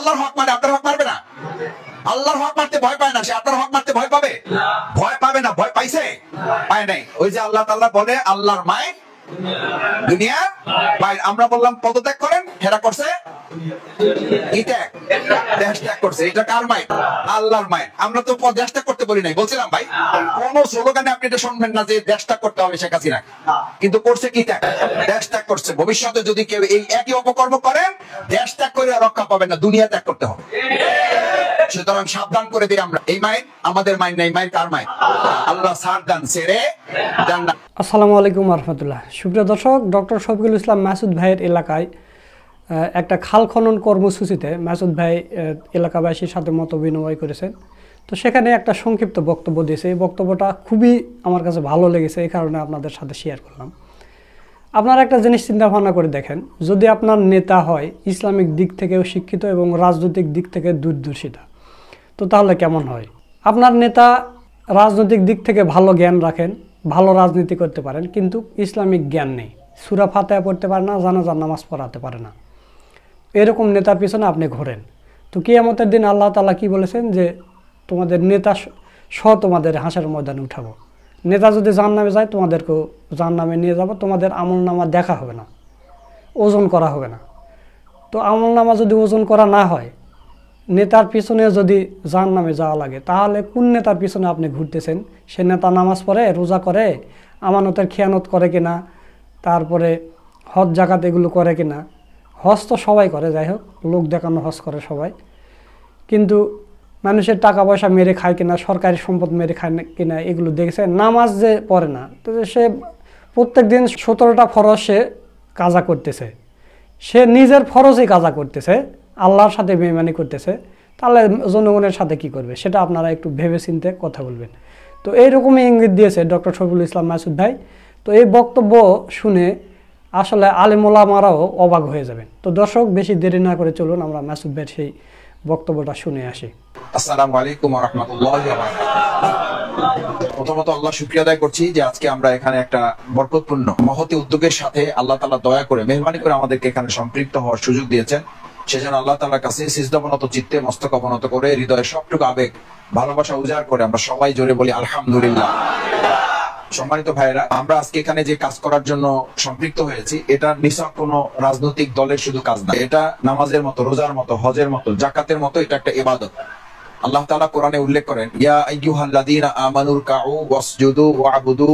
আল্লাহর হক মানে আপনার হক মারবে না? আল্লাহর হক মারতে ভয় পায় না, সে আপনার হক মারতে ভয় পাবে? ভয় পাবে না। ভয় পাইছে? পায় নাই। ওই যে আল্লাহ তাআলা বলে আল্লাহর মায়ের দুনিয়া বাইরে। আমরা বললাম পদত্যাগ করেন, হেরা করছে কি ত্যাগ? দেশ ত্যাগ করছে। এটা কার মায়ের? আল্লাহর মায়ের। আমরা তো দেশ ত্যাগ করতে বলি নাই, বলছিলাম ভাই কোন স্লোগানে আপনি এটা শুনবেন না যে দেশ ত্যাগ করতে হবে শেখ হাসিনা, কিন্তু করছে কি ত্যাগ? দেশ ত্যাগ করছে। ভবিষ্যতে যদি কেউ এই একই অপকর্ম করেন, দেশ ত্যাগ করে রক্ষা পাবেন না, দুনিয়া ত্যাগ করতে হবে। সুতরাং সাবধান করে দিই আমরা, এই মায়ের আমাদের মায়ের নাই। মায়ের কার মায়ের? আল্লাহ সাবধান ছেড়ে দেন না। আসসালামু আলাইকুম রহমতুল্লাহ। সুপ্রিয় দর্শক, ডক্টর শফিকুল ইসলাম মাসুদ ভাইয়ের এলাকায় একটা খাল খনন কর্মসূচিতে মাসুদ ভাই এলাকাবাসীর সাথে মত বিনিময় করেছেন। তো সেখানে একটা সংক্ষিপ্ত বক্তব্য দিয়েছে। এই বক্তব্যটা খুবই আমার কাছে ভালো লেগেছে, এই কারণে আপনাদের সাথে শেয়ার করলাম। আপনারা একটা জিনিস চিন্তা ভাবনা করে দেখেন, যদি আপনার নেতা হয় ইসলামিক দিক থেকেও শিক্ষিত এবং রাজনৈতিক দিক থেকে দূরদর্শিতা, তো তাহলে কেমন হয়? আপনার নেতা রাজনৈতিক দিক থেকে ভালো জ্ঞান রাখেন, ভালো রাজনীতি করতে পারেন, কিন্তু ইসলামিক জ্ঞান নেই, সূরা ফাতিহা পড়তে পারে না, জানাজার নামাজ পড়াতে পারে না। এরকম নেতার পিছনে আপনি ঘোরেন, তো কিয়ামতের দিন আল্লাহ তাআলা কি বলেছেন যে তোমাদের নেতা সহ তোমাদের হাসরের ময়দানে উঠাবো। নেতা যদি জাহান্নামে যায়, তোমাদেরকেও জাহান্নামে নিয়ে যাব, তোমাদের আমলনামা দেখা হবে না, ওজন করা হবে না। তো আমলনামা যদি ওজন করা না হয়, নেতার পিছনে যদি জাহান্নামে যাওয়া লাগে, তাহলে কোন নেতার পিছনে আপনি ঘুরতেছেন? সে নেতা নামাজ পড়ে, রোজা করে, আমানতের খেয়ানত করে কিনা, তারপরে হজ জাকাত এগুলো করে কিনা। হজ তো সবাই করে, যাই হোক, লোক দেখানো হজ করে সবাই, কিন্তু মানুষের টাকা পয়সা মেরে খায় কিনা, সরকারি সম্পদ মেরে খায় কিনা, এগুলো দেখেছে। নামাজ যে পড়ে না, তো সে প্রত্যেক দিন 17টা ফরজ সে কাজা করতেছে, সে নিজের ফরজই কাজা করতেছে, আল্লাহর সাথে বেঈমানি করতেছে, তাহলে জনগণের সাথে কি করবে? সেটা আপনারা একটু ভেবে চিন্তে কথা বলবেন। তো এইরকমই ইঙ্গিত দিয়েছে ডক্টর শফিকুল ইসলাম মাসুদ ভাই। তো এই বক্তব্য শুনে আসলে আলেম ওলামারাও অবাক হয়ে যাবেন। তো দর্শক, বেশি দেরি না করে চলুন আমরা মাসুদ ভাইয়ের সেই বক্তব্যটা শুনে আসি। আসসালামু আলাইকুম ওয়া রাহমাতুল্লাহি ওয়া বারাকাতুহু। প্রথমত আল্লাহ শুকরিয়া আদায় করছি যে আজকে আমরা এখানে একটা বরকতপূর্ণ মহতি উদ্যোগের সাথে আল্লাহ তাআলা দয়া করে মেহরবানি করে আমাদেরকে এখানে সম্পৃক্ত হওয়ার সুযোগ দিয়েছেন। সেজন্য আল্লাহ তাআলার কাছে সিজদাবনত চিত্তে মস্তক অবনত করে হৃদয়ের সবটুকু আবেগ ভালোবাসা উজাড় করে আমরা সবাই জোরে বলি আলহামদুলিল্লাহ। সম্মানিত ভাইরা, আমরা আজকে এখানে যে কাজ করার জন্য সম্পৃক্ত হয়েছি, এটা নিছক কোনো রাজনৈতিক দলের শুধু কাজ না। এটা নামাজের মতো, রোজার মতো, হজের মতো, জাকাতের মতো, এটা একটা ইবাদত। আল্লাহ তাআলা কোরআনে উল্লেখ করেন, ইয়া আইয়ুহাল্লাযীনা আমানু রকাউ ওয়াসজুদু ওয়া'বুদু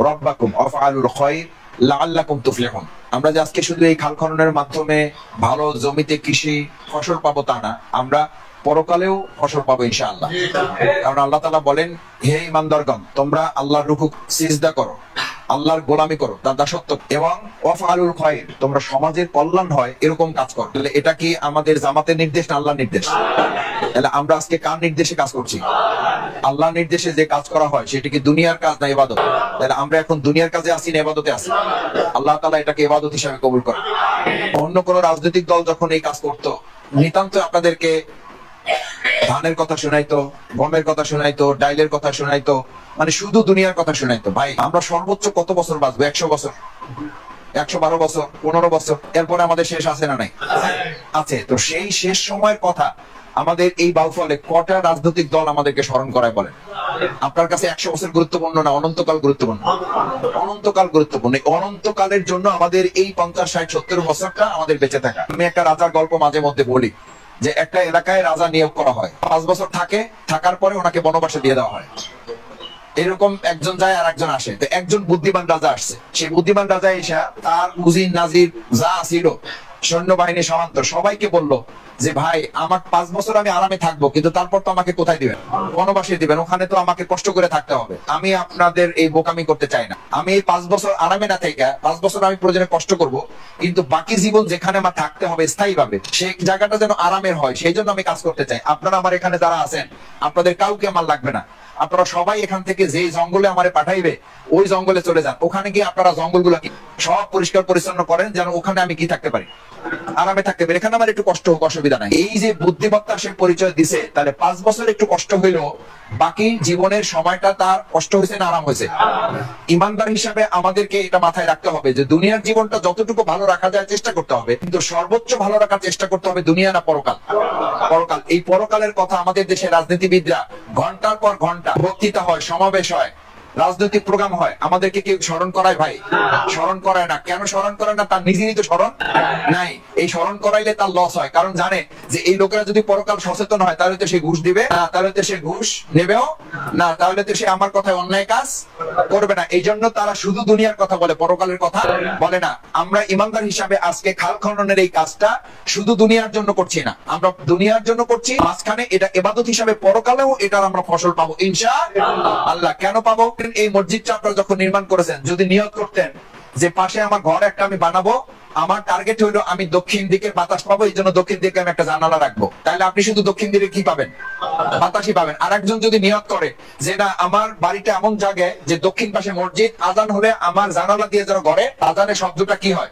রাব্বাকুম ওয়াফআলুল খায়র লাআল্লাকুম তুফলিহুন। আমরা যে আজকে শুধু এই খাল খননের মাধ্যমে ভালো জমিতে কৃষি ফসল পাবো তা না, আমরা পরকালেও ফসল পাবো ইনশাআল্লাহ। কারণ আল্লাহ তাআলা বলেন, হে ঈমানদারগণ, তোমরা আল্লাহর রুকু সিজদা করো, আল্লাহর গোলামি করো, তার দাসত্ব, এবং ওয়াফআলুল খায়র, তোমরা সমাজের কল্যাণ হয় এরকম কাজ করো। তাহলে এটা কি আমাদের জামাতের নির্দেশ না আল্লাহর নির্দেশ? তাহলে আমরা আজকে কার নির্দেশে কাজ করছি? আল্লাহর নির্দেশে যে কাজ করা হয় সেটা কি দুনিয়ার কাজ না ইবাদত? তাহলে আমরা এখন দুনিয়ার কাজে আসি না ইবাদতে আসি? আল্লাহ তাআলা এটাকে ইবাদত হিসেবে কবুল করেন। অন্য কোন রাজনৈতিক দল যখন এই কাজ করতো, নিতান্ত আপনাদেরকে ধানের কথা শোনাইতো, গমের কথা শোনাইতো, ডাইলের কথা শোনাইতো, মানে শুধু দুনিয়ার কথা শোনাইতো। ভাই, আমরা সর্বোচ্চ কত বছর বাঁচবো? 100 বছর, 112 বছর, 15 বছর, এরপরে আমাদের শেষ আছে না নাই? আছে। তো সেই শেষ সময়ের কথা আমাদের এই বাউফলে কটা রাজনৈতিক দল আমাদেরকে স্মরণ করায় বলেন? আপনার কাছে 100 বছর গুরুত্বপূর্ণ না অনন্তকাল গুরুত্বপূর্ণ? অনন্তকাল গুরুত্বপূর্ণ। অনন্তকালের জন্য আমাদের এই 50, 60, 70 বছরটা আমাদের বেঁচে থাকা। আমি একটা রাজার গল্প মাঝে মধ্যে বলি যে একটা এলাকায় রাজা নিয়োগ করা হয়, 5 বছর থাকে, থাকার পরে ওনাকে বনবাসে দিয়ে দেওয়া হয়। এরকম একজন যায় আর একজন আসে। তো একজন বুদ্ধিমান রাজা আসছে, সেই বুদ্ধিমান রাজা এসে তার উজির নাজির যা ছিল, সৈন্যবাহিনী সামন্ত সবাইকে বলল যে ভাই, আমার 5 বছর আমি আরামে থাকবো, কিন্তু তারপর তো আমাকে কোথায় দিবেন? বনবাসে দিবেন, ওখানে তো আমাকে কষ্ট করে থাকতে হবে। আমি আপনাদের এই বোকামি করতে চাই না। আমি এই 5 বছর আরামে না থেকে 5 বছর আমি প্রয়োজনে কষ্ট করব, কিন্তু বাকি জীবন যেখানে আমার থাকতে হবে স্থায়ী ভাবে, সেই জায়গাটা যেন আরামের হয়, সেই জন্য আমি কাজ করতে চাই। আপনারা আমার এখানে যারা আছেন, আপনাদের কাউকে আমার লাগবে না। আপনারা সবাই এখান থেকে যে জঙ্গলে আমারে পাঠাইবে, ওই জঙ্গলে চলে যান। ওখানে গিয়ে আপনারা জঙ্গলগুলো সব পরিষ্কার পরিচ্ছন্ন করেন, যেন ওখানে আমি কি থাকতে পারি, আরামে থাকতে পারি, এখানে আমার একটু কষ্ট হোক অসুবিধা নাই। এই যে বুদ্ধিমত্তা সে পরিচয় দিছে, তাহলে 5 বছর একটু কষ্ট হইলো, বাকি জীবনের সময়টা তার কষ্ট হয়েছে না আরাম হয়েছে? ইমানদার হিসাবে আমাদেরকে এটা মাথায় রাখতে হবে যে দুনিয়ার জীবনটা যতটুকু ভালো রাখা যায় চেষ্টা করতে হবে, কিন্তু সর্বোচ্চ ভালো রাখার চেষ্টা করতে হবে দুনিয়া না পরকাল। পরকাল, এই পরকালের কথা আমাদের দেশের রাজনীতিবিদরা ঘন্টার পর ঘন্টা বক্তৃতা হয়, সমাবেশ হয়, রাজনৈতিক প্রোগ্রাম হয়, আমাদেরকে কেউ স্মরণ করায়? ভাই স্মরণ করায় না। কেন স্মরণ করে না? তার নিজেরই তো স্মরণ নাই। এই স্মরণ করাইলে তার লস হয়, কারণ জানে যে এই লোকেরা যদি পরকাল সচেতন হয় তাহলে তো সে ঘুষ দিবে না, তাহলে তো সে ঘুষ নেবেও না, তাহলে তো সে আমার কথায় অন্যায় কাজ করবে না। এই জন্য তারা শুধু দুনিয়ার কথা বলে, পরকালের কথা বলে না। আমরা ইমানদার হিসাবে আজকে খাল খননের এই কাজটা শুধু দুনিয়ার জন্য করছি না, আমরা দুনিয়ার জন্য করছি, মাঝখানে এটা ইবাদত হিসাবে পরকালেও এটার আমরা ফসল পাবো ইনশাআল্লাহ। কেন পাবো? এই মসজিদটা আপনারা যখন নির্মাণ করেছেন, যদি নিয়ত করতেন যে পাশে আমার ঘর একটা আমি বানাবো, আমার টার্গেট হইলো আমি দক্ষিণ দিকের বাতাস পাবো, এই জন্য দক্ষিণ দিকে আমি একটা জানালা রাখবো, তাহলে আপনি শুধু দক্ষিণ দিকে কি পাবেন? বাতাসই পাবেন। আর একজন যদি নিয়ত করে যে না, আমার বাড়িটা এমন জায়গায় যে দক্ষিণ পাশে মসজিদ, আজান হলে আমার জানালা দিয়ে যারা ঘরে আজানের শব্দটা কি হয়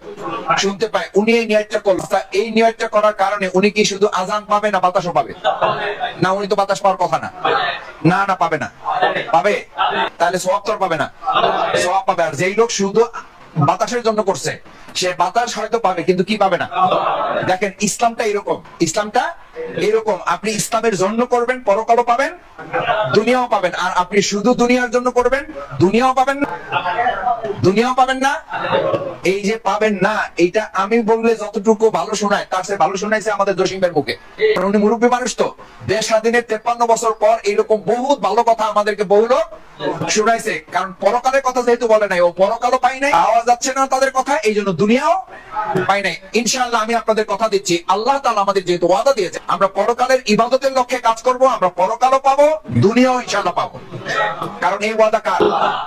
শুনতে পায়, উনি এই নিয়তটা করল। এই নিয়তটা করার কারণে উনি কি শুধু আজান পাবে না বাতাসও পাবে? না, উনি তো বাতাস পাওয়ার কথা না। না না, পাবে না। পাবে? তাহলে সওয়াব তো পাবে না, সওয়াব পাবে। আর যেই লোক শুধু বাতাসের জন্য করছে, সে বাতাস হয়তো পাবে কিন্তু কি পাবে না। দেখেন, ইসলামটা এরকম, ইসলামটা এরকম, আপনি ইসলামের জন্য করবেন, পরকালও পাবেন, দুনিয়াও পাবেন। আর আপনি শুধু দুনিয়ার জন্য করবেন, দুনিয়াও পাবেন না, দুনিয়াও পাবেন না। এই যে পাবেন না, এইটা আমি বললে যতটুকু ভালো শোনায়, তার চেয়ে ভালো শোনাইছে আমাদের জসিম ভাইয়ের মুখে। উনি মুরব্বী মানুষ তো, দেশ স্বাধীনের 53 বছর পর এইরকম বহুত ভালো কথা আমাদেরকে বহু লোক শুনাইছে। কারণ পরকালের কথা যেহেতু বলে নাই, ও পরকালও পাই নাই, আওয়াজ যাচ্ছে না তাদের কথা, এই জন্য দুনিয়াও পাই নাই। ইনশাআল্লাহ আমি আপনাদের কথা দিচ্ছি, আল্লাহ তাআলা আমাদের যেহেতু ওয়াদা দিয়েছে, আমরা পরকালের ইবাদতের লক্ষ্যে কাজ করব, আমরা পরকালও পাবো, দুনিয়াও ইনশাআল্লাহ পাবো। কারণ এই ওয়াদা কার?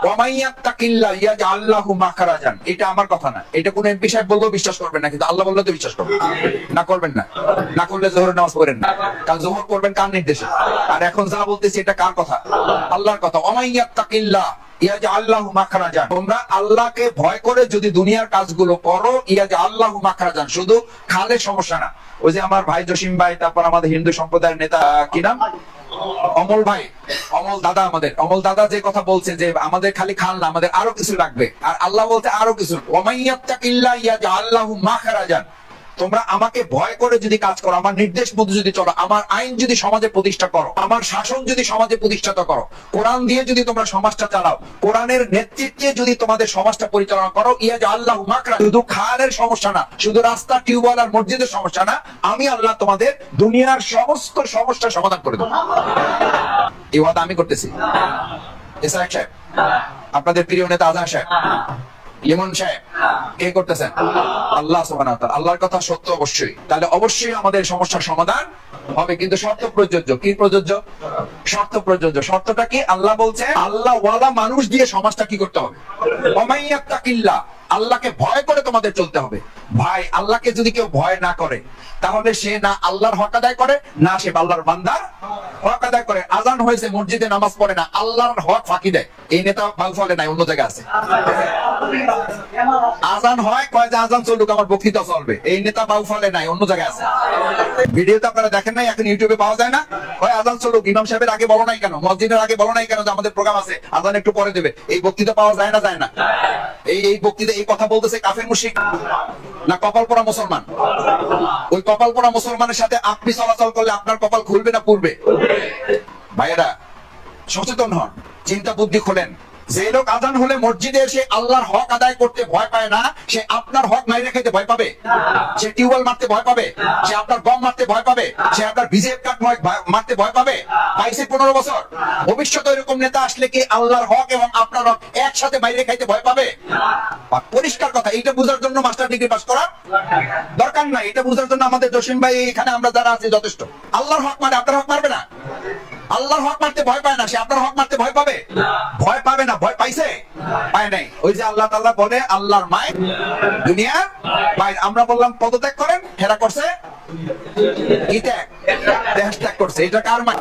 ওয়ামাইয়াত্তাকিল্লাহ ইয়াজআল লাহু মাখরাজান। এটা আমার কথা না, এটা কোন এমপি সাহেব বললেও বিশ্বাস করবেন না, কিন্তু আল্লাহ বললে তো বিশ্বাস করবেন। না করবেন না, না করলে যোহরের নামাজ পড়েন না, কারণ যোহর করবেন কার নির্দেশে? আর এখন যা বলতেছি এটা কার কথা? আল্লাহর কথা। ওয়ামাইয়াত্তাকিল্লাহ ইয়াজআল লাহু মাখরাজান। তোমরা আল্লাহকে ভয় করে যদি দুনিয়ার কাজগুলো করো, ইয়াজআল লাহু মাখরাজান। শুধু খালে সমস্যা না, ওই যে আমার ভাই জসিম ভাই, তারপর আমাদের হিন্দু সম্প্রদায়ের নেতা কি নাম, অমল ভাই, অমল দাদা, আমাদের অমল দাদা যে কথা বলছে যে আমাদের খালি খাল না, আমাদের আরো কিছু লাগবে। আর আল্লাহ বলতে আরো কিছু, ওয়ামাইয়াত্তাকিল্লাহ ইয়াজআল লাহু মাখরাজান। তোমরা আমাকে ভয় করে যদি কাজ করো, আমার নির্দেশ মতো যদি চলো, আমার আইন যদি সমাজে প্রতিষ্ঠা করো, আমার শাসন যদি সমাজে প্রতিষ্ঠা করো, কোরআন দিয়ে যদি তোমরা সমাজটা চালাও, কোরআনের নেতৃত্বে যদি তোমাদের সমাজটা পরিচালনা করো, ইয়াজআল লাহু মাখরাজান। শুধু খালের সমস্যা না, শুধু রাস্তা, টিউবওয়েল আর মসজিদের সমস্যা না, আমি আল্লাহ তোমাদের দুনিয়ার সমস্ত সমস্যার সমাধান করে দেবো। এই ওয়াদা আমি করতেছি। ইসরাক সাহেব, আপনাদের প্রিয় নেতা আজহার সাহেব, লিমন সাহেব, কে করতেছেন? আল্লাহ সুবহানাহু ওয়া তাআলা। আল্লাহর কথা সত্য অবশ্যই, তাহলে অবশ্যই আমাদের সমস্যার সমাধান হবে, কিন্তু শর্ত প্রযোজ্য। কি প্রযোজ্য? শর্ত প্রযোজ্য। শর্তটা কি? আল্লাহ বলছে আল্লাহ ওয়ালা মানুষ দিয়ে সমাজটা কি করতে হবে? ওয়ামাইয়াত্তাকিল্লাহ, আল্লাহকে ভয় করে তোমাদের চলতে হবে। ভাই, আল্লাহকে যদি কেউ ভয় না করে, তাহলে সে না আল্লাহর হক আদায় করে, না সে আল্লাহর বান্দার হক আদায় করে। আজান হয়েছে, মসজিদে নামাজ পড়ে না, আল্লাহর হক ফাঁকি দেয়। এই নেতা ভাল ফলে নাই, অন্য জায়গায় আছে। আজান হয়, কয় যে আজান চলুক, আমার বক্তৃতা চলবে, এই নেতা বাউ ফলে নাই, অন্য জায়গায় আছে। ভিডিওতে আপনারা দেখেন নাই, এখন ইউটিউবে পাওয়া যায় না, হয় আজান চলুক, ইমাম সাহেবের আগে বলো নাই কেন, মসজিদের আগে বলো নাই কেন যে আমাদের প্রোগ্রাম আছে, আজান একটু পরে দেবে। এই বক্তৃতা পাওয়া যায় না, যায় না। এই বক্তৃতা, এই কথা বলতেছে কাফের মুশরিক না কপাল পোড়া মুসলমান? ওই কপাল পোড়া মুসলমানের সাথে আপনি চলাচল করলে আপনার কপাল খুলবে না পুরবে? ভাইয়েরা, সচেতন হন, চিন্তা বুদ্ধি খোলেন। যে লোক আজান হলে মসজিদে এসে আল্লাহর হক আদায় করতে ভয় পায় না, সে আপনার হক মাইরে খাইতে ভয় পাবে? সে টিউবওয়েল মারতে ভয় পাবে? সে আপনার গম মারতে ভয় পাবে? সে আপনার ভিজের কাঠ মারতে ভয় পাবে? পাইছে 15 বছর। ভবিষ্যতে এরকম নেতা আসলে কি আল্লাহর হক এবং আপনার হক একসাথে মাইরে খাইতে ভয় পাবে? পরিষ্কার কথা। এইটা বোঝার জন্য মাস্টার ডিগ্রি পাস করা দরকার নাই। এটা বোঝার জন্য আমাদের জসিম ভাই, এখানে আমরা যারা আছি যথেষ্ট। আল্লাহর হক মানে আপনার হক মারবে না? আল্লাহর হক মারতে ভয় পায় না, সে আপনার হক মারতে ভয় পাবে? ভয় পাবে না। ভয় পাইছে? পায় নাই। ওই যে আল্লাহ তাআলা বলে আল্লাহর মায় দুনিয়া পায়। আমরা বললাম পদত্যাগ করেন, হেরা করছে কি ত্যাগ? দেশ ত্যাগ করছে। এটা কার মায়?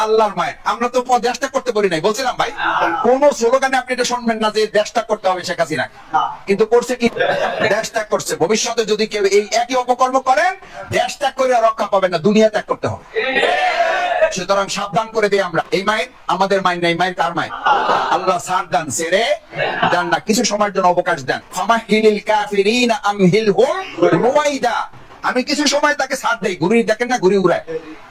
আল্লাহর মায়। আমরা তো দেশ ত্যাগ করতে বলি নাই, বলছিলাম ভাই কোন স্লোগানে আপনি এটা শুনবেন না যে দেশ ত্যাগ করতে হবে শেখ হাসিনা, কিন্তু করছে কি? দেশ ত্যাগ করছে। ভবিষ্যতে যদি কেউ এই একই অপকর্ম করেন, দেশ ত্যাগ করে রক্ষা পাবেন না, দুনিয়া ত্যাগ করতে হবে। সুতরাং সাবধান করে দিই আমরা, এই মায়ের আমাদের মায়ের নেই। মায়ের কার মায়ের? আল্লাহ ছাড় দেন, ছেড়ে দেন না, কিছু সময়ের জন্য অবকাশ দেন। ফামাহিলিল কাফিরিনা আমহিলহুম রুওয়াইদা। আমি কিছু সময় তাকে ছাড় দেই। ঘুরি দেখেন না, ঘুরি উড়ায়,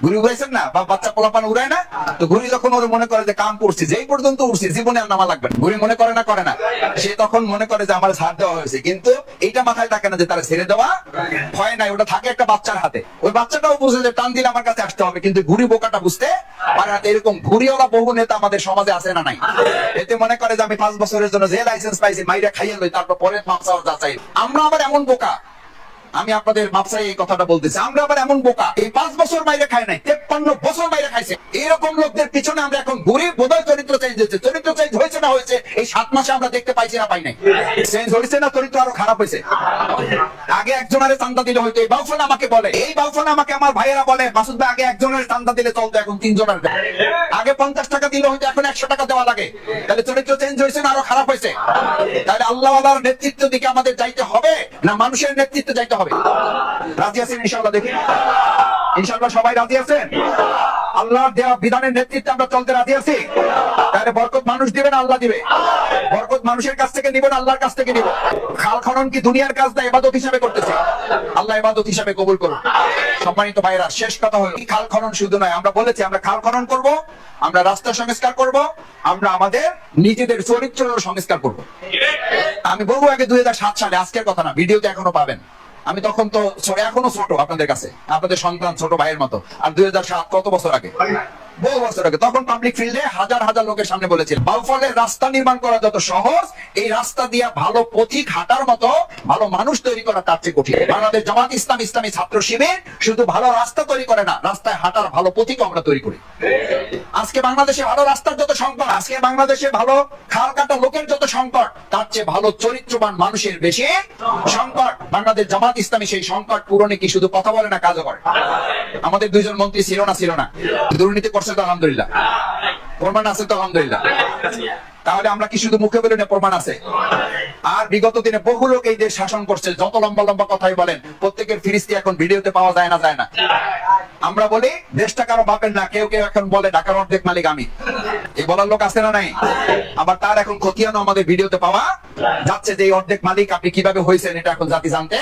ঘুরি উড়াইছেন না, বা বাচ্চা পোলাপান উড়ায় না, তো ঘুরি যখন ওর মনে করে যে কাম করছি, যেই পর্যন্ত উঠছি জীবনে আর নামা লাগবে, ঘুরি মনে করে না, করে না, সে তখন মনে করে যে আমার ছাড় দেওয়া হয়েছে। কিন্তু এটা মাথায় থাকে না যে তারা ছেড়ে দেওয়া হয় নাই, ওটা থাকে একটা বাচ্চার হাতে। ওই বাচ্চাটাও বুঝে যে টান দিলে আমার কাছে আসতে হবে, কিন্তু ঘুরি বোকাটা বুঝতে পারে না। এরকম ঘুরিওয়ালা বহু নেতা আমাদের সমাজে আছে না নাই? এতে মনে করে যে আমি 5 বছরের জন্য যে লাইসেন্স পাইছি, মাইরা খাইয়ে লই, তারপর পরে মাপসা যাচাই। আমরা আবার এমন বোকা, আমি আপনাদের মাপসাই এই কথাটা বলতেছি, আমরা আবার এমন বোকা, এই 5 বছর বাইরে খায় নাই, 53 বছর বাইরে খাইছে। এরকম লোকদের পিছনে আমরা এখন ঘুরে বোধহয় চরিত্র চেঞ্জ হয়েছে। চরিত্র চেঞ্জ হয়েছে না হয়েছে এই 7 মাসে আমরা দেখতে পাইছি না পাই নাই? চেঞ্জ হয়েছে না? চরিত্র আরো খারাপ হয়েছে। আগে একজনের চান্দা দিলে হয়তো, এই বাউফল আমাকে বলে, এই বাউফল আমাকে আমার ভাইয়েরা বলে, মাসুদ ভাই আগে একজনের চান্দা দিলে চলতো, এখন 3 জনের দেয়। আগে 50 টাকা দিলে হয়তো, এখন 100 টাকা দেওয়া লাগে। তাহলে চরিত্র চেঞ্জ হয়েছে না আরো খারাপ হয়েছে? তাহলে আল্লাহওয়ালার নেতৃত্ব দিকে আমাদের যাইতে হবে না মানুষের নেতৃত্বে যাইতে হবে? রাজি আছেন ইনশাআল্লাহ? দেখি ইনশাআল্লাহ সবাই রাজি আছেন? আল্লাহর দেওয়া বিধানের নেতৃত্বে আমরা চলতে রাজি আছি? তাহলে বরকত মানুষ দিবে না আল্লাহ দিবে? বরকত মানুষের কাছ থেকে নিব না আল্লাহর কাছ থেকে নিব? খাল খনন কি দুনিয়ার কাজ না ইবাদত হিসাবে করতেছে? আল্লাহ ইবাদত হিসাবে কবুল করুন। সম্মানিত ভাইরা, শেষ কথা হলো, খাল খনন শুধু নয়, আমরা বলেছি আমরা খাল খনন করব, আমরা রাস্তা সংস্কার করব, আমরা আমাদের নিজেদের চরিত্র সংস্কার করব। আমি বলবো আগে 2007 সালে, আজকের কথা না, ভিডিওতে এখনো পাবেন। আমি তখন তো এখনো ছোট আপনাদের কাছে, আপনাদের সন্তান, ছোট ভাইয়ের মতো। আর 2007 কত বছর আগে? বহু বছর আগে। তখন পাবলিক ফিল্ডে হাজার হাজার লোকের সামনে বলেছিল, বাউফলের রাস্তা নির্মাণ করা যত সহজ, এই রাস্তা দিয়া ভালো পথিক হাঁটার মতো ভালো মানুষ তৈরি করা তার চেয়ে কঠিন। বাংলাদেশ জামাত ইসলাম, ইসলামী ছাত্র শিবির শুধু ভালো রাস্তা তৈরি করে না, রাস্তায় হাঁটার ভালো পথিক আমরা তৈরি করি। আজকে বাংলাদেশে ভালো রাস্তার যত সংকট, আজকে বাংলাদেশে ভালো খাল কাটা লোকের যত সংকট, তার চেয়ে ভালো চরিত্রবান মানুষের বেশি সংকট। বাংলাদেশ জামাত ইসলামী সেই সংকট পূরণে কি শুধু কথা বলে না, কাজও করে। আমাদের 2 জন মন্ত্রী ছিল না, দুর্নীতি করছে তো আলহামদুলিল্লাহ, প্রমাণ আছে তো আলহামদুলিল্লাহ। তাহলে আমরা কি শুধু মুখে বলি না, প্রমাণ আছে? আর বিগত দিনে বহু লোক এই দেশ শাসন করছে, যত লম্বা লম্বা কথাই বলেন, প্রত্যেকের ফিরিস্তি এখন ভিডিওতে পাওয়া যায় না। আমরা বলি দেশটা কারো বাপের না, কেউ কেউ এখন বলে ঢাকার অর্ধেক মালিক আমি, এই বলার লোক আছে না নাই? আবার তার এখন খতিয়ানও আমাদের ভিডিওতে পাওয়া যাচ্ছে, যে এই অর্ধেক মালিক আপনি কিভাবে হয়েছেন, এটা এখন জাতি জানতে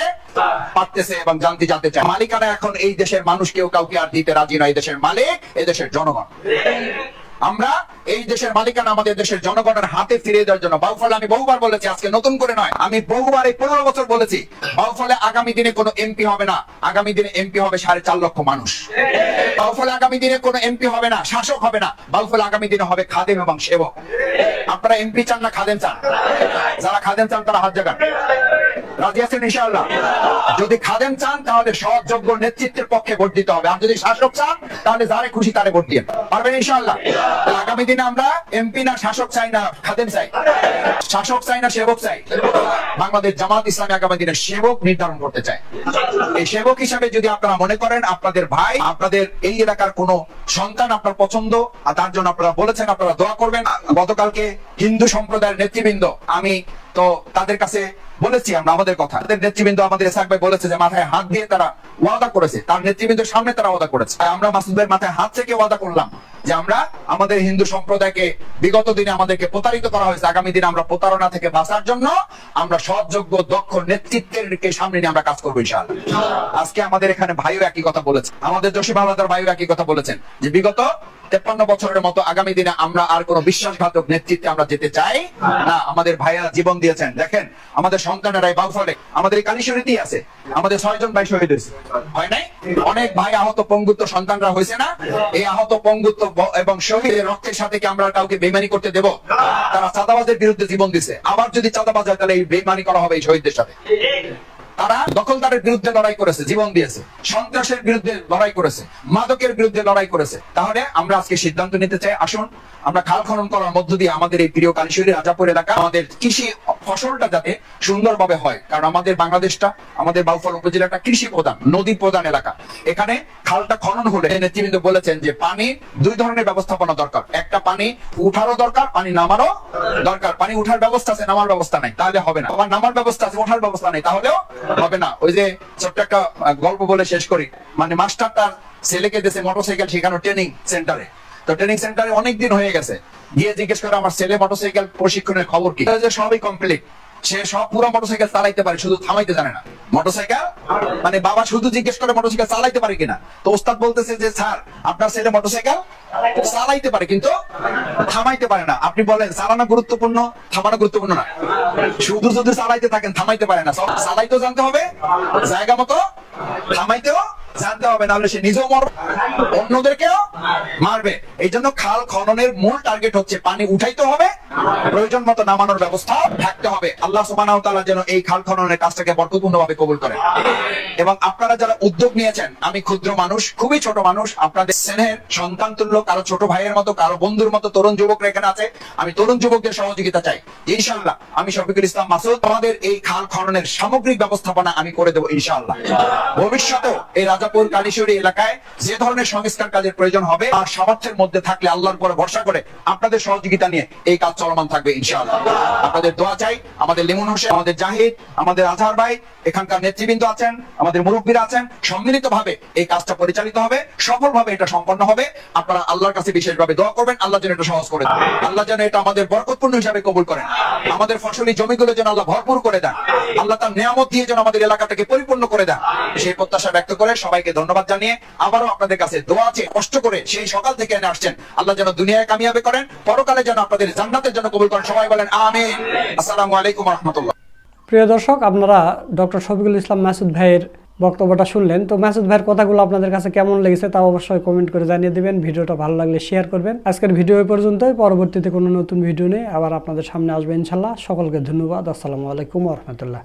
পারতেছে এবং জানতে চায়। মালিকানা এখন এই দেশের মানুষ কেউ কাউকে আর দিতে রাজি নয়। এই দেশের মালিক এই দেশের জনগণ। আমরা এই দেশের মালিকানা আমাদের দেশের জনগণের হাতে ফিরিয়ে দেওয়ার জন্য, বাউফলে আমি বহুবার বলেছি, আজকে নতুন করে নয়, আমি বহুবার এই 15 বছর বলেছি, বাউফলে আগামী দিনে কোনো এমপি হবে না, আগামী দিনে এমপি হবে 4.5 লক্ষ মানুষ। বাউফলে আগামী দিনে কোনো এমপি হবে না, শাসক হবে না, বাউফলে আগামী দিনে হবে খাদেম এবং সেবক। আপনারা এমপি চান না খাদেম চান? যারা খাদেম চান তারা হাত জাগান। রাজি আছেন ইনশাআল্লাহ? যদি খাদেম চান তাহলে সৎ যোগ্য নেতৃত্বের পক্ষে ভোট দিতে হবে, আর যদি শাসক চান তাহলে যারে খুশি তারে ভোট দিয়ে পারবেন ইনশাআল্লাহ। আগামী দিনে আমরা এমপি না শাসক চাই না খাদেম চাই, শাসক চাই না সেবক চাই। বাংলাদেশ জামাত ইসলামী আগামী দিনে সেবক নির্ধারণ করতে চায়। এই সেবক হিসাবে যদি আপনারা মনে করেন আপনাদের ভাই, আপনাদের এই এলাকার কোন সন্তান আপনার পছন্দ, আর তার জন্য আপনারা বলেছেন আপনারা দোয়া করবেন। গতকালকে হিন্দু সম্প্রদায়ের নেতৃবৃন্দ, আমি তো তাদের কাছে বলেছি আমরা আমাদের কথা, তাদের নেতৃবৃন্দ আমাদের ইসহাক ভাই বলেছে যে মাথায় হাত দিয়ে তারা ওয়াদা করেছে, তার নেতৃবৃন্দের সামনে তারা ওয়াদা করেছে। আমরা মাসুদ ভাইয়ের মাথায় হাত থেকে ওয়াদা করলাম যে আমরা আমাদের হিন্দু সম্প্রদায়কে, বিগত দিনে আমাদেরকে প্রতারিত করা হয়েছে, আগামী দিনে আমরা প্রতারণা থেকে বাঁচার জন্য আমরা সৎযোগ্য দক্ষ নেতৃত্বেরকে সামনে নিয়ে আমরা কাজ করবো ইনশাআল্লাহ। আজকে আমাদের এখানে ভাইও একই কথা বলেছে, আমাদের জসিম আলাদার ভাইও একই কথা বলেছেন যে বিগত 53 বছরের মতো আগামী দিনে আমরা আর কোন বিশ্বাসঘাতক নেতৃত্বে আমরা যেতে চাই না। আমাদের ভাইয়েরা জীবন দিয়েছেন, দেখেন আমাদের সন্তানেরাই বাউফলে, আমাদের এই কালীশ্বরীতেই আছে, আমাদের 6 জন ভাই শহীদ হয়েছে, হয় নাই? অনেক ভাই আহত পঙ্গুত্ব সন্তানরা হয়েছে না? এই আহত পঙ্গুত্ব এবং শহীদের রক্তের সাথে কি আমরা কাউকে বেইমানি করতে দেব? তারা চাঁদাবাজের বিরুদ্ধে জীবন দিছে, আবার যদি চাঁদাবাজ হয় তাহলে এই বেইমানি করা হবে এই শহীদদের সাথে। তারা দখলদারের বিরুদ্ধে লড়াই করেছে, জীবন দিয়েছে, সন্ত্রাসের বিরুদ্ধে লড়াই করেছে, মাদকের বিরুদ্ধে লড়াই করেছে। তাহলে আমরা আজকে সিদ্ধান্ত নিতে চাই, আসুন আমরা খাল খনন করার মধ্য দিয়ে আমাদের এই প্রিয় কালীশ্বরী রাজাপুর এলাকা আমাদের কৃষি ফসলটা যাতে সুন্দরভাবে হয়। কারণ আমাদের বাংলাদেশটা, আমাদের বাউফল উপজেলাটা কৃষি প্রধান, নদী প্রধান এলাকা। এখানে খালটা খনন হলে নেতৃবৃন্দ বলেছেন যে পানি দুই ধরনের ব্যবস্থাপনা দরকার, একটা পানি উঠারও দরকার, পানি নামারও দরকার। পানি উঠার ব্যবস্থা আছে, নামার ব্যবস্থা নাই, তাহলে হবে না। আবার নামার ব্যবস্থা আছে, ওঠার ব্যবস্থা নেই, তাহলেও হবে না। ওই যে ছোট্ট একটা গল্প বলে শেষ করি, মানে মাস্টার তার ছেলেকে দিয়েছে মোটরসাইকেল শেখানো ট্রেনিং সেন্টারে। তো ট্রেনিং সেন্টারে অনেকদিন হয়ে গেছে, গিয়ে জিজ্ঞেস করে আমার ছেলে মোটরসাইকেল প্রশিক্ষণের খবর কি। সবই কমপ্লিট, সে সব পুরো মোটরসাইকেল চালাইতে পারে, শুধু থামাইতে জানে না। মোটরসাইকেল মানে বাবা শুধু জিজ্ঞেস করে মোটরসাইকেল চালাইতে পারে কিনা। তো ওস্তাদ বলতেছে যে স্যার আপনার ছেলে মোটরসাইকেল চালাইতে পারে কিন্তু থামাইতে পারে না। আপনি বলেন চালানো গুরুত্বপূর্ণ, থামানো গুরুত্বপূর্ণ না? শুধু যদি চালাইতে থাকেন থামাইতে পারে না। চালাইতেও জানতে হবে, জায়গা মতো থামাইতেও জানতে হবে, নাহলে সে নিজেও মরবে, অন্যদেরকেও মারবে। এই জন্য খাল খননের মূল টার্গেট হচ্ছে পানি উঠাইতে হবে, প্রয়োজন মতো নামানোর ব্যবস্থা থাকতে হবে। আল্লাহ সুবহানাহু ওয়া তাআলা যেন এই খাল খননের কাজটাকে বরকতপূর্ণভাবে কবুল করেন। এবং আপনারা যারা উদ্যোগ নিয়েছেন, আমি ক্ষুদ্র মানুষ, খুবই ছোট মানুষ, আপনাদের স্নেহের সন্তান তুল্য, কারো ছোট ভাইয়ের মতো, কারো বন্ধুর মতো তরুণ যুবকরা এখানে আছে। আমি তরুণ যুবকদের সহযোগিতা চাই। ইনশাআল্লাহ আমি শফিকুল ইসলাম মাসুদ আমাদের এই খাল খননের সামগ্রিক ব্যবস্থাপনা আমি করে দেবো ইনশাআল্লাহ। ভবিষ্যতেও এই রাজাপুর কালীশ্বরী এলাকায় যে ধরনের সংস্কার কাজের প্রয়োজন হবে, আর সামর্থ্যের মধ্যে থাকলে আল্লাহর উপর ভরসা করে আপনাদের সহযোগিতা নিয়ে এই কাজ চলমান থাকবে ইনশাআল্লাহ। আপনাদের দোয়া চাই। আমাদের লিমন হোসেন, আমাদের জাহিদ, আমাদের আজহার ভাই, এখানকার নেতৃবৃন্দ আছেন, আমাদের মুরব্বীরা আছেন, সম্মিলিতভাবে এই কাজটা পরিচালিত হবে, সফলভাবে এটা সম্পন্ন হবে। আপনারা আল্লাহর কাছে বিশেষভাবে দোয়া করবেন, আল্লাহ যেন এটা সহজ করে দেন, আল্লাহ যেন এটা আমাদের বরকতপূর্ণ হিসাবে কবুল করেন, আমাদের ফসলি জমিগুলো যেন আল্লাহ ভরপুর করে দেন, আল্লাহ তার নিয়ামত দিয়ে যেন আমাদের এলাকাটাকে পরিপূর্ণ করে দেন। সেই প্রত্যাশা ব্যক্ত করে সবাইকে ধন্যবাদ জানিয়ে আবারও আপনাদের কাছে দোয়া আছে, কষ্ট করে সেই সকাল থেকে এনে আসছেন, আল্লাহ যেন দুনিয়ায় কামিয়াবি করেন, পরকালে যেন আপনাদের জান্নাতের জন্য কবুল করেন। সবাই বলেন আমিন। আসসালামু আলাইকুম ওয়া রাহমাতুল্লাহ। প্রিয় দর্শক, আপনারা ডক্টর শফিকুল ইসলাম মাসুদ ভাইয়ের বক্তব্যটা শুনলেন। তো মাসুদ ভাইয়ের কথাগুলো আপনাদের কাছে কেমন লেগেছে তা অবশ্যই কমেন্ট করে জানিয়ে দিবেন। ভিডিওটা ভালো লাগলে শেয়ার করবেন। আজকের ভিডিও এই পর্যন্তই, পরবর্তীতে কোনো নতুন ভিডিও নিয়ে আবার আপনাদের সামনে আসবে ইনশাল্লাহ। সকলকে ধন্যবাদ। আসসালামু আলাইকুম ওয়া রাহমাতুল্লাহ।